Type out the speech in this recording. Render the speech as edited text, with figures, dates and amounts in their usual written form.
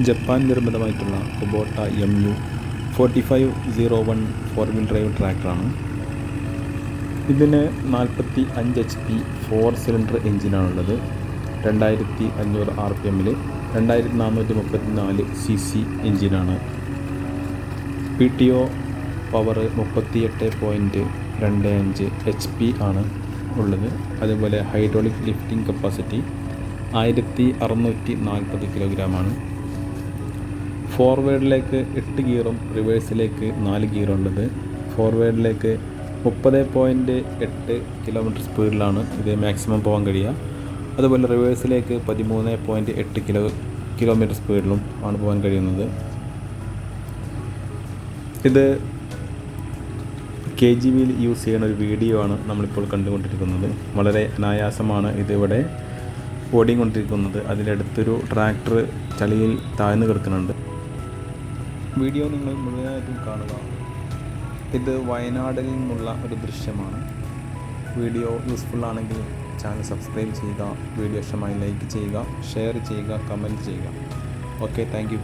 Japan നിർമ്മിതമായിട്ടുള്ള Kubota MU 4501 4 wheel drive ട്രാക്ടറാണ്. ഇതിന് 45 HP 4 സിലിണ്ടർ എഞ്ചിനാണുള്ളത്. 2500 RPM 2434 cc എഞ്ചിനാണ്. PTO പവർ 38.25 HP ആണ് ഉള്ളത്. അതുപോലെ ഹൈഡ്രോളിക് ലിഫ്റ്റിംഗ് കപ്പാസിറ്റി 1640 കിലോഗ്രാമാണ്. ഫോർവേഡിലേക്ക് 8 ഗിയറും റിവേഴ്സിലേക്ക് 4 ഗിയറും ഉള്ളത്. ഫോർവേഡിലേക്ക് 30.8 കിലോമീറ്റർ സ്പീഡിലാണ് ഇത് മാക്സിമം പോകാൻ കഴിയുക. അതുപോലെ റിവേഴ്സിലേക്ക് 13.8 കിലോമീറ്റർ സ്പീഡിലും ആണ് പോകാൻ കഴിയുന്നത്. ഇത് KGVയിൽ യൂസ് ചെയ്യുന്ന ഒരു വീഡിയോ ആണ് നമ്മളിപ്പോൾ കണ്ടുകൊണ്ടിരിക്കുന്നത്. വളരെ അനായാസമാണ് ഇതിവിടെ ഓടിക്കൊണ്ടിരിക്കുന്നത്. അതിനടുത്തൊരു ട്രാക്ടർ ചളിയിൽ താഴ്ന്നു കിടക്കുന്നുണ്ട്. വീഡിയോ നിങ്ങൾ മുഴുവനായിട്ടും കാണുക. ഇത് വയനാടിൽ നിന്നുള്ള ഒരു ദൃശ്യമാണ്. വീഡിയോ യൂസ്ഫുൾ ആണെങ്കിൽ ചാനൽ സബ്സ്ക്രൈബ് ചെയ്യുക. വീഡിയോ ഇഷ്ടമായി ലൈക്ക് ചെയ്യുക, ഷെയർ ചെയ്യുക, കമൻറ്റ് ചെയ്യുക. Okay, thank you.